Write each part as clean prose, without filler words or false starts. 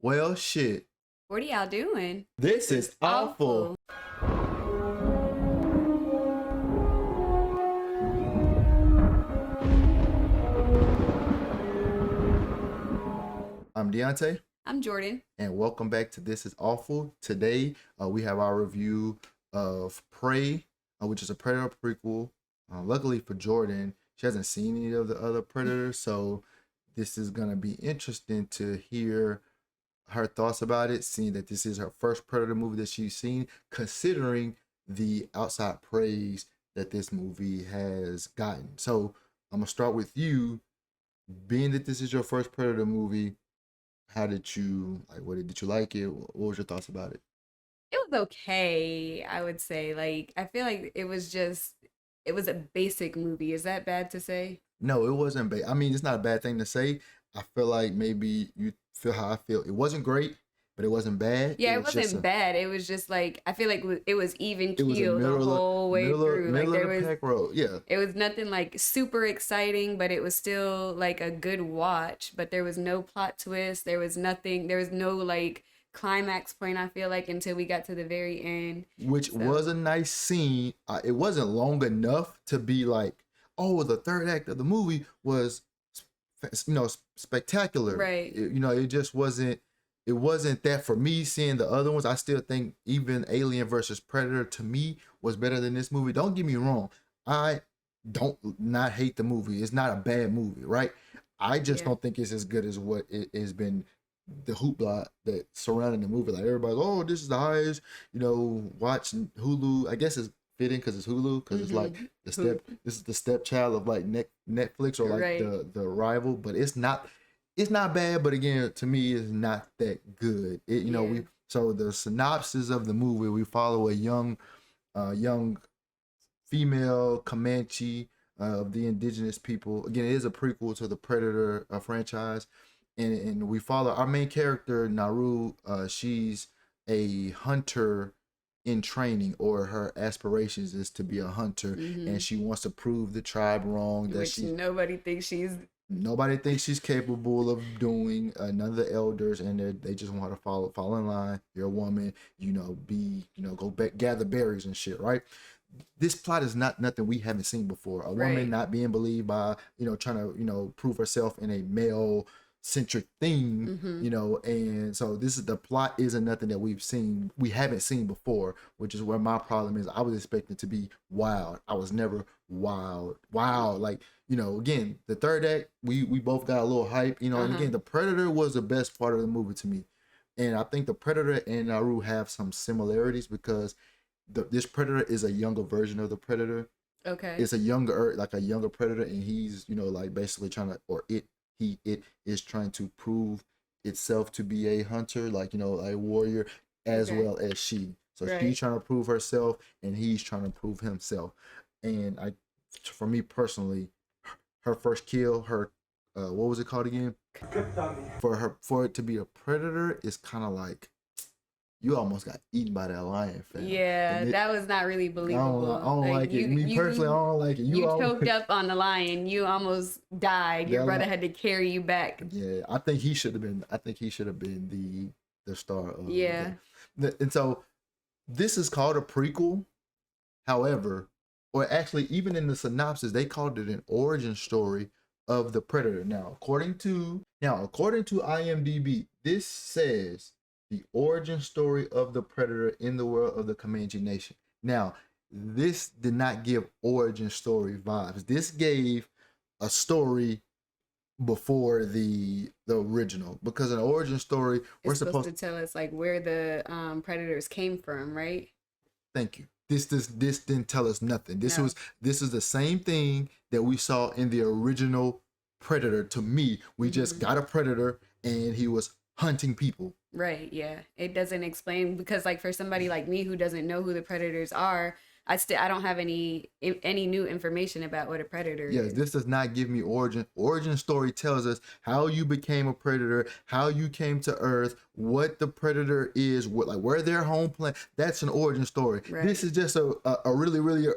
Well, shit. What are y'all doing? This is awful. I'm Deontay, I'm Jordan. and welcome back to This is Awful. Today, we have our review of Prey, which is a Predator prequel. Luckily for Jordan, she hasn't seen any of the other Predators, so this is going to be interesting to hear her thoughts about it, seeing that this is her first Predator movie that she's seen, considering the outside praise that this movie has gotten. So I'm gonna start with you. Being that this is your first Predator movie, how did you like? Did you like it? What was your thoughts about it? It was okay, I would say. I feel like it was a basic movie. Is that bad to say? No, it wasn't bad. I mean, it's not a bad thing to say. I feel like maybe you feel how I feel. It wasn't great, but it wasn't bad. Yeah, It it was just wasn't bad. It was just I feel like it was even it was a keel the whole way through. middle There of the was pack road. Yeah. it was nothing super exciting, but it was still a good watch. But there was no plot twist. There was nothing. There was no climax point. I feel like until we got to the very end. Which So was a nice scene. It wasn't long enough to be like, oh, the third act of the movie was, spectacular. right, It just wasn't. It wasn't that for me. Seeing the other ones, I still think even Alien versus Predator to me was better than this movie. Don't get me wrong. I don't not hate the movie. It's not a bad movie, right? I just yeah, don't think it's as good as what it has been. The hoopla that surrounding the movie, like everybody's, oh, this is the highest, watching Hulu. I guess it's fitting because it's Hulu, because it's like the mm-hmm. step. This is the stepchild of like Netflix or like Right, the rival, but it's not. It's not bad, but again, to me, it's not that good. yeah, So the synopsis of the movie, we follow a young female Comanche of the indigenous people. Again, it is a prequel to the Predator franchise, and we follow our main character Naru. She's a hunter in training, or her aspirations is to be a hunter, mm-hmm. and she wants to prove the tribe wrong that Which she nobody thinks she's nobody thinks she's capable of doing. None of the elders, and they just want her to fall in line. You're a woman, go back, gather berries and shit, right? This plot is not nothing we haven't seen before. A woman right. not being believed by, trying to, prove herself in a male centric thing, Mm-hmm. and so this is the plot isn't nothing that we haven't seen before, which is where my problem is. I was expecting to be wild. I was never wild. Like, again, the third act, we both got a little hype, and Uh-huh. again, the Predator was the best part of the movie to me. And I think the Predator and Naru have some similarities because this Predator is a younger version of the Predator. Okay. It's a younger Predator, and he's, basically trying to, or it is trying to prove itself to be a hunter, a warrior, as Okay. well as she. So Right. she's trying to prove herself, and he's trying to prove himself. And for me personally, her first kill, what was it called again? For it to be a Predator, is kind of like you almost got eaten by that lion, fam. Yeah, that was not really believable. I don't like it. Me personally, I don't like it. You choked up on the lion. You almost died. Your brother had to carry you back. Yeah, I think he should have been. I think he should have been the star of. Yeah. And so this is called a prequel. However, or actually, even in the synopsis, they called it an origin story of the Predator. Now, according to IMDb, this says the origin story of the Predator in the world of the Comanche Nation. Now, this did not give origin story vibes. This gave a story before the original, because an origin story, we're It's supposed to tell us where the predators came from, right? Thank you. This didn't tell us nothing. This No. is the same thing that we saw in the original Predator. To me, we just got a Predator and he was hunting people. Right, yeah. It doesn't explain, because for somebody like me who doesn't know who the predators are, I don't have any new information about what a predator Yes, is. this does not give me origin. Origin story tells us how you became a predator, how you came to Earth, what the predator is, where their home planet. That's an origin story. Right. This is just a really, really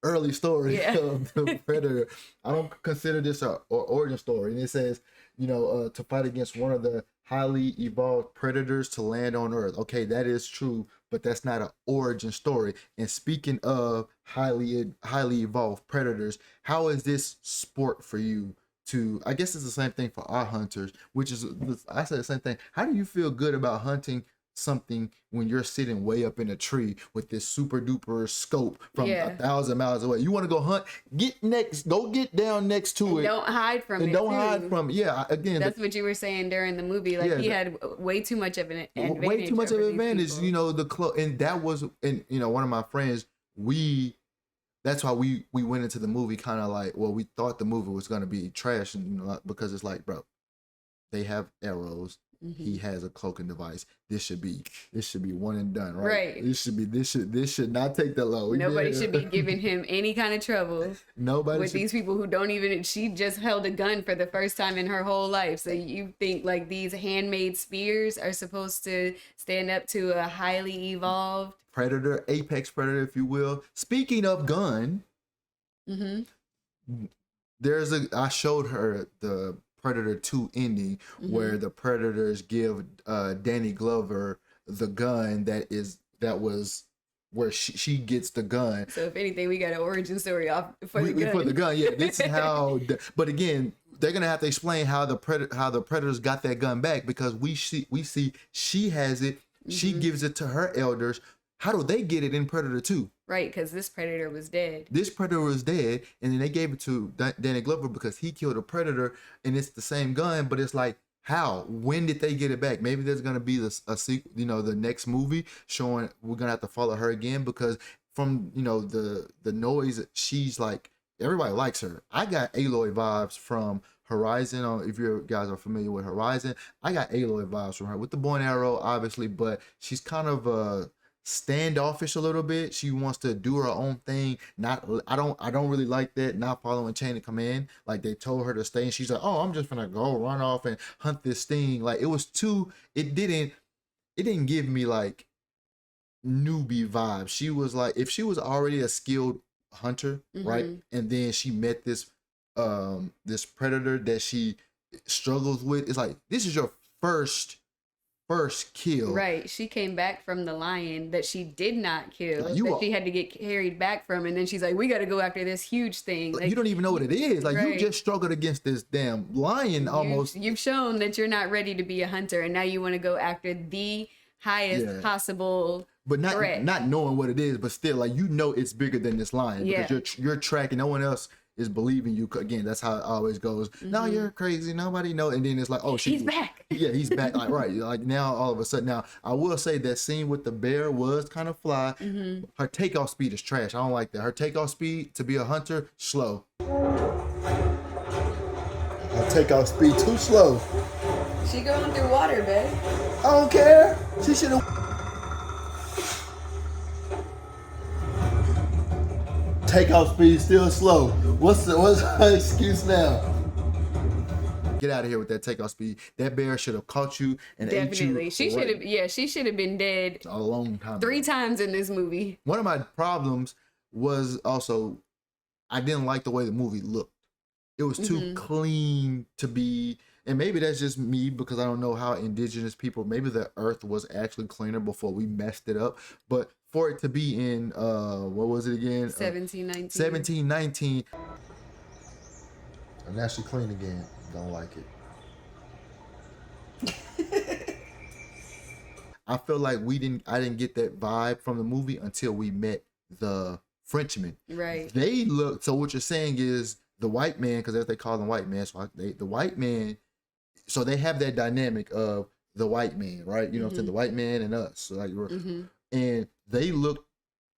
early story Yeah. of the predator. I don't consider this a origin story. And it says, to fight against one of the highly evolved predators to land on Earth. Okay, that is true, but that's not an origin story. And speaking of highly evolved predators, how is this sport for you? To, I guess it's the same thing for our hunters, which is, I said the same thing. How do you feel good about hunting something when you're sitting way up in a tree with this super duper scope from 1,000 miles away? You want to go hunt, go get down next to and it. Don't hide from and it. Don't too. hide from it. Yeah, again, that's what you were saying during the movie. Like, he had way too much of an advantage. Way too much of an advantage. People. And that was, and one of my friends, that's why we went into the movie kind of like, well, we thought the movie was going to be trash, and because it's like, bro, they have arrows. Mm-hmm. He has a cloaking device. This should be one and done, right? Right. This should not take that long. Nobody should be giving him any kind of trouble. These people who don't even. She just held a gun for the first time in her whole life. So you think like these handmade spears are supposed to stand up to a highly evolved predator, apex predator, if you will. Speaking of gun, I showed her the Predator 2 ending where the Predators give Danny Glover the gun that was where she gets the gun. So if anything, we got an origin story for the gun. For the gun, yeah. This is how. But again, they're gonna have to explain how the Predators got that gun back, because we see she has it. She gives it to her elders. How do they get it in Predator 2? Right, because this Predator was dead. And then they gave it to Danny Glover because he killed a Predator, and it's the same gun, but it's like, how? When did they get it back? Maybe there's going to be a sequel, the next movie showing we're going to have to follow her again, because from, the noise, she's like, everybody likes her. I got Aloy vibes from Horizon. If you guys are familiar with Horizon, I got Aloy vibes from her with the bow and arrow, obviously, but she's kind of standoffish a little bit. She wants to do her own thing. I don't really like that, not following chain of command. Like, they told her to stay and she's like, oh, I'm just gonna go run off and hunt this thing. Like, it didn't give me like newbie vibes. She was like, if she was already a skilled hunter, right, and then she met this predator that she struggles with, it's like, this is your first kill. Right. She came back from the lion that she did not kill. That she had to get carried back from. And then she's like, we got to go after this huge thing. Like, you don't even know what it is. Like, you just struggled against this damn lion almost. You've shown that you're not ready to be a hunter. And now you want to go after the highest possible threat. Not knowing what it is, but still, like, it's bigger than this lion. Because you're tracking. No one else is believing you. Again, that's how it always goes. No, you're crazy. Nobody knows. And then it's like, oh, he's back. Yeah, he's back. Like, right. Like, now all of a sudden. Now, I will say that scene with the bear was kind of fly. Her takeoff speed is trash. I don't like that. Her takeoff speed to be a hunter, slow. Her takeoff speed too slow. She going through water, babe. I don't care. She should have. Takeoff speed still slow. What's her excuse now? Get out of here with that takeoff speed. That bear should have caught you and ate you. She should have. Yeah, she should have been dead a long time. 3 times in this movie. One of my problems was also I didn't like the way the movie looked. It was too clean to be. And maybe that's just me, because I don't know how indigenous people, maybe the earth was actually cleaner before we messed it up. But for it to be in, what was it again? 1719. 1719. And now she clean again. Don't like it. I feel like I didn't get that vibe from the movie until we met the Frenchmen. Right. So what you're saying is the white man, because they call them white man, so the white man, so they have that dynamic of the white man, right? You know what I'm saying? The white man and us. So like, and they look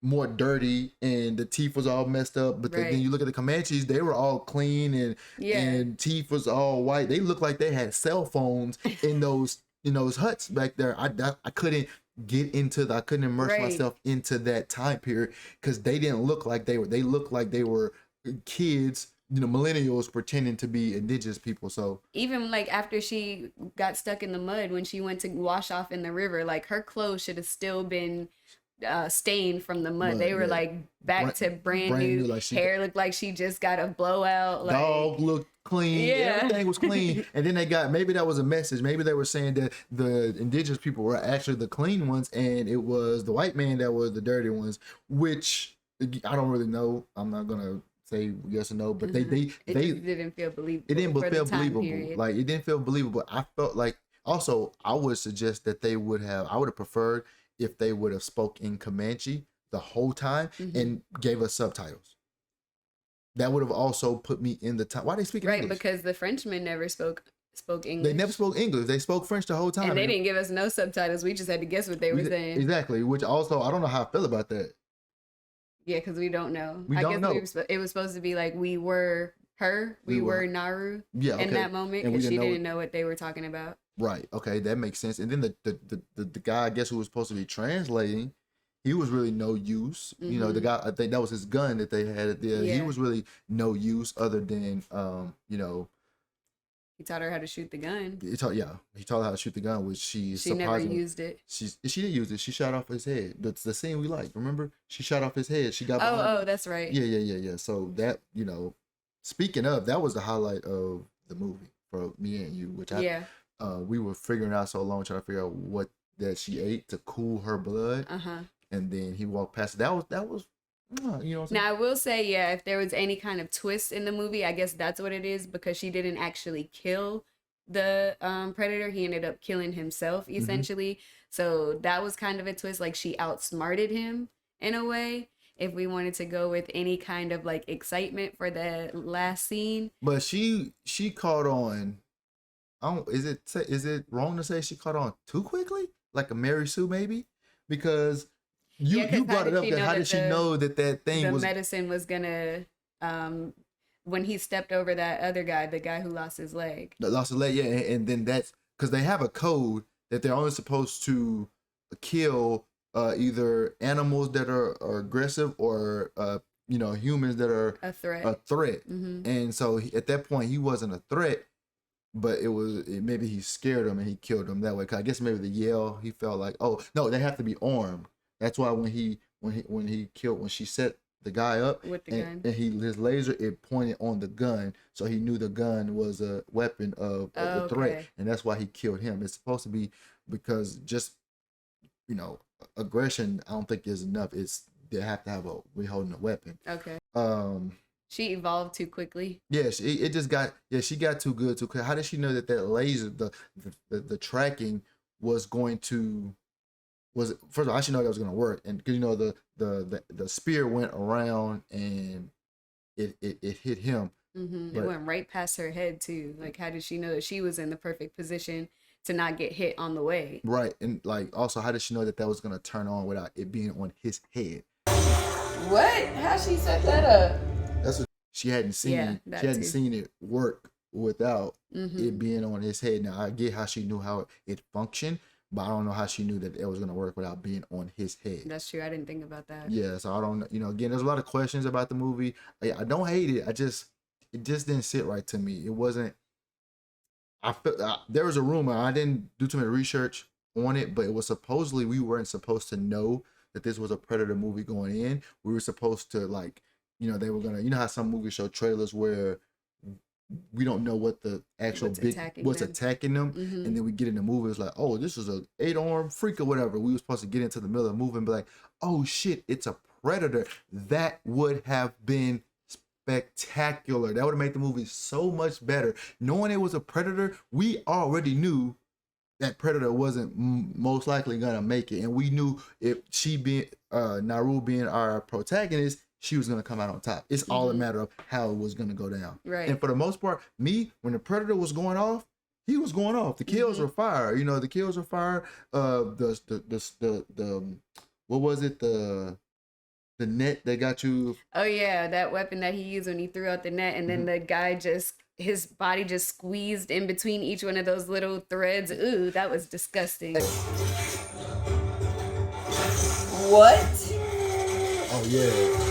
more dirty and the teeth was all messed up. But then you look at the Comanches, they were all clean and teeth was all white. They looked like they had cell phones in those huts back there. I couldn't get into I couldn't immerse myself into that time period, because they didn't look like they looked like they were kids, millennials pretending to be indigenous people. So even like after she got stuck in the mud when she went to wash off in the river, like her clothes should have still been stained from the mud. Mud, They were yeah. like back to brand new. like she Hair looked like she just got a blowout. Like, dog looked clean. Yeah. Everything was clean. And then they got, maybe that was a message. Maybe they were saying that the indigenous people were actually the clean ones, and it was the white man that was the dirty ones, which I don't really know. I'm not gonna say yes or no, but it they just didn't feel believable. it didn't for the feel time believable. period. Like, it didn't feel believable. I felt like, also, I would suggest that I would have preferred if they would have spoke in Comanche the whole time and gave us subtitles. That would have also put me in the time. Why they speak right, English? because the Frenchmen never spoke English. They never spoke English. They spoke French the whole time. and they didn't give us no subtitles. We just had to guess what they were saying. Exactly. Which also, I don't know how I feel about that. Yeah, because we don't know. We don't know. It was supposed to be like we were her, we were Naru Yeah, okay. in that moment, And we because she didn't know didn't know what they were talking about. Right. Okay, that makes sense. And then the guy, I guess, who was supposed to be translating, he was really no use. You know, the guy, I think that was his gun that they had there. He Yeah. was really no use other than you know, He taught her how to shoot the gun. he taught her how to shoot the gun, which She never surprisingly used it. she didn't use it. She shot off his head. That's the scene we like. Remember? She shot off his head. She got behind him. Oh, that's right. Yeah. So that, you know, speaking of, that was the highlight of the movie for me and you, which we were figuring out so long, trying to figure out what that she ate to cool her blood. And then he walked past. That was you know what I'm saying? Now I will say, yeah, if there was any kind of twist in the movie, I guess that's what it is, because she didn't actually kill the predator. He ended up killing himself essentially. So that was kind of a twist. Like, she outsmarted him in a way. If we wanted to go with any kind of like excitement for the last scene, But she caught on. Is it wrong to say she caught on too quickly, like a Mary Sue maybe? Because you 'cause brought it up. How did she know that thing the was medicine was gonna when he stepped over that other guy, the guy who lost his leg. lost his leg? Yeah, and then that's because they have a code that they're only supposed to kill either animals that are aggressive or you know, humans that are A threat. a threat. And so at that point he wasn't a threat, but maybe he scared him and he killed him that way. 'Cause I guess maybe the yell, he felt like, oh no, they have to be armed. That's why when she set the guy up With the gun. and his laser, it pointed on the gun, so he knew the gun was a weapon of the threat, okay. and that's why he killed him. It's supposed to be because just, you know, aggression, I don't think is enough. It's they have to have we holding a weapon. Okay. Um She evolved too quickly. Yes, it just got she got too good too quick. How did she know that laser, the tracking was going to first of all, I should know that was going to work, and because you know the spear went around and it hit him. It went right past her head too. Like, how did she know that she was in the perfect position to not get hit on the way? Right, and like also, how did she know that was going to turn on without it being on his head? What? How she set that up? That's what she hadn't seen. Yeah, She that hadn't too. seen it work without it being on his head. Now I get how she knew how it functioned, but I don't know how she knew that it was gonna work without being on his head. That's true. I didn't think about that. Yeah, so I don't, you know, again, there's a lot of questions about the movie. I don't hate it. It just didn't sit right to me. It wasn't. I felt there was a rumor. I didn't do too much research on it, but it was supposedly we weren't supposed to know that this was a Predator movie going in. We were supposed to, like, you know, they were gonna, you know how some movies show trailers where we don't know what the actual what's attacking them, and then we get in the movie, it's like, oh, this is a 8-armed freak or whatever. We were supposed to get into the middle of the movie and be like, oh shit, it's a Predator. That would have been spectacular. That would have made the movie so much better. Knowing it was a Predator, we already knew that Predator wasn't most likely gonna make it, and we knew if she being Naru being our protagonist, she was gonna come out on top. It's all a matter of how it was gonna go down. Right. And for the most part, when the Predator was going off, he was going off. The kills were fire. You know, the kills were fire. The what was it? The net that got you. Oh yeah, that weapon that he used when he threw out the net, and then the guy his body just squeezed in between each one of those little threads. Ooh, that was disgusting. What? Oh yeah.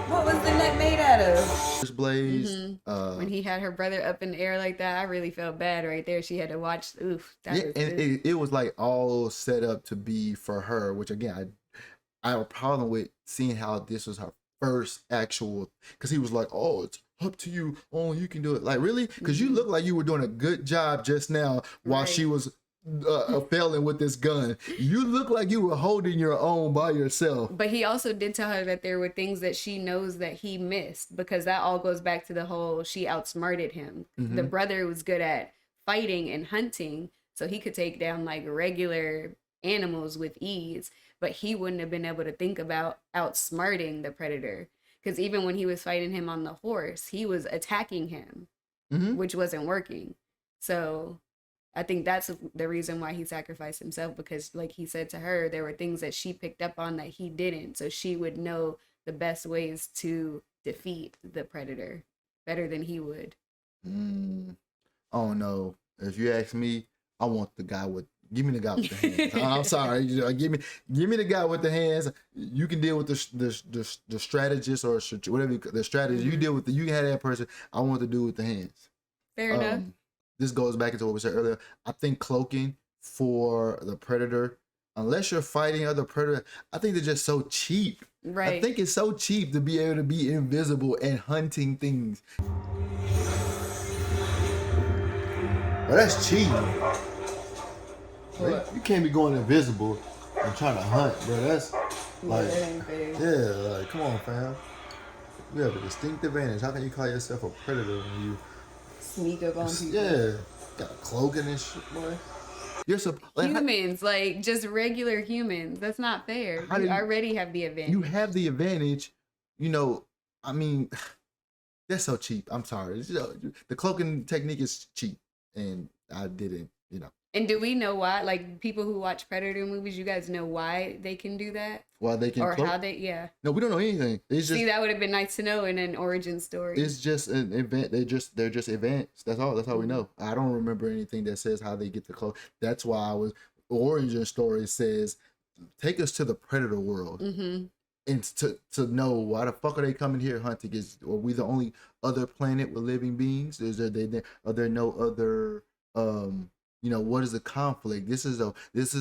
What was the net made had a First Blaze. when he had her brother up in the air like that, I really felt bad right there. She had to watch. Oof, that Yeah, was and it was like all set up to be for her, which again, I have a problem with seeing how this was her first actual, because he was like, oh, it's up to you. Oh, you can do it. Like, really? Because you look like you were doing a good job just now while she Right. was failing with this gun. You look like you were holding your own by yourself. But he also did tell her that there were things that she knows that he missed, because that all goes back to the whole she outsmarted him. The brother was good at fighting and hunting, so he could take down like regular animals with ease, but he wouldn't have been able to think about outsmarting the predator. Because even when he was fighting him on the horse, he was attacking him, Mm-hmm. which wasn't working. So I think that's the reason why he sacrificed himself, because like he said to her, there were things that she picked up on that he didn't. So she would know the best ways to defeat the predator better than he would. Oh no! If you ask me, I want the guy with. Give me the guy with the hands. I'm sorry. Give me the guy with the hands. You can deal with the strategist or whatever the strategist. You deal with you can have that person. I want to do with the hands. Fair enough. This goes back into what we said earlier. I think cloaking for the predator, unless you're fighting other predators, I think they're just so cheap. I Right. think it's so cheap to be able to be invisible and hunting things. Well, that's cheap. Right? You can't be going invisible and trying to hunt, bro. That's like, that ain't fair. yeah, like, come on, fam. You have a distinct advantage. How can you call yourself a predator when you, Sneak up on people. yeah, got cloaking and shit, boy? You're like, Humans, like just regular humans. That's not fair. How do You you- already have the advantage. you have the advantage. You know, I mean, that's so cheap. I'm sorry. The cloaking technique is cheap, and I didn't. And do we know why? Like people who watch Predator movies, you guys know why they can do that? Why they can Or cloak? how they, yeah. No, we don't know anything. It's just See, that would have been nice to know in an origin story. it's just an event. They're just events. That's all. That's all we know. I don't remember anything that says how they get the cloak. That's why I was origin story says take us to the predator world. Mm-hmm. And to know why the fuck are they coming here hunting? Are we the only other planet with living beings? Are there no other what is the conflict? This is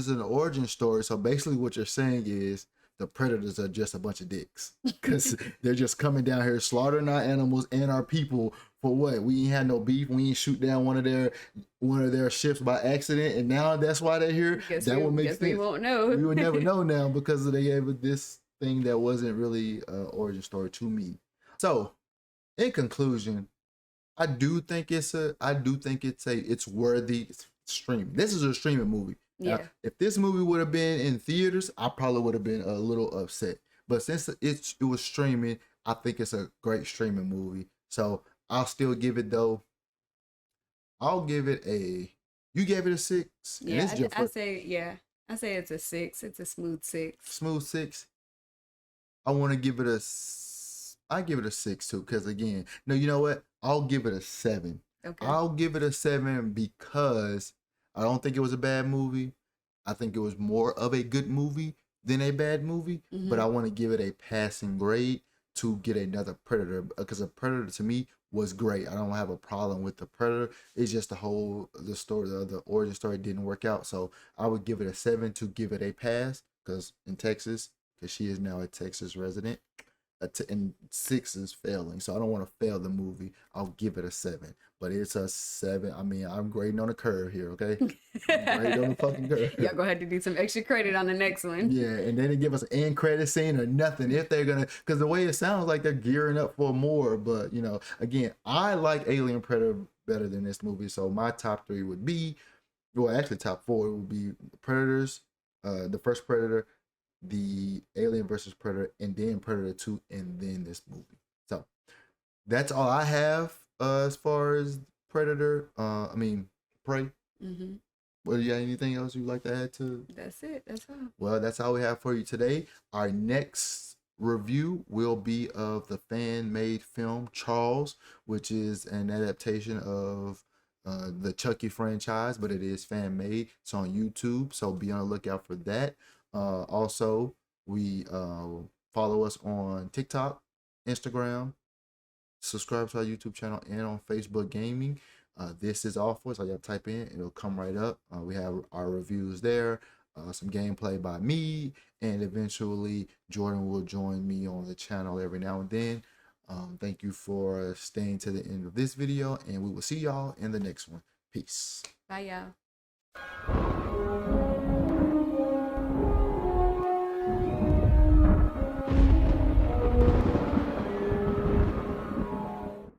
an origin story. So basically what you're saying is the predators are just a bunch of dicks. Because they're just coming down here slaughtering our animals and our people for what? We ain't had no beef. We ain't shoot down one of their ships by accident, and now that's why they're here. That would make sense. We won't know. We would never know now because they gave us this thing that wasn't really an origin story to me. So, in conclusion, I do think it's worthy stream. This is a streaming movie. Yeah. Now, if this movie would have been in theaters, I probably would have been a little upset. But since it was streaming, I think it's a great streaming movie. So I'll still give it though. I'll give it you gave it a 6. Yeah, I say it's a 6. It's a smooth 6. Smooth 6. I want to give it I give it a 6 too, because again, no, you know what? I'll give it a 7. Okay. I'll give it a 7 because I don't think it was a bad movie. I think it was more of a good movie than a bad movie, but I want to give it a passing grade to get another Predator, because a Predator to me was great. I don't have a problem with the Predator. It's just the origin story didn't work out. So I would give it a 7 to give it a pass, because she is now a Texas resident. And 6 is failing, so I don't want to fail the movie. I'll give it a 7, but it's a 7. I mean, I'm grading on a curve here, okay? I'm grading on the fucking curve. Y'all gonna have to do some extra credit on the next one. Yeah, and they didn't give us an end credit scene or nothing. If they're gonna, because the way it sounds like they're gearing up for more. But again, I like Alien Predator better than this movie, so my top 3 would be, well, actually top 4 would be Predators, the first Predator, the Alien versus Predator, and then Predator 2, and then this movie. So that's all I have as far as Predator. Prey. Mm-hmm. Well, you got anything else you'd like to add to? That's it. That's all. Well, that's all we have for you today. Our next review will be of the fan-made film Charles, which is an adaptation of the Chucky franchise, but it is fan-made. It's on YouTube, so be on the lookout for that. Also, we follow us on TikTok, Instagram, subscribe to our YouTube channel and on Facebook Gaming. This is awful. So y'all type in, it'll come right up. We have our reviews there, some gameplay by me, and eventually Jordan will join me on the channel every now and then. Thank you for staying to the end of this video, and we will see y'all in the next one. Peace. Bye, y'all.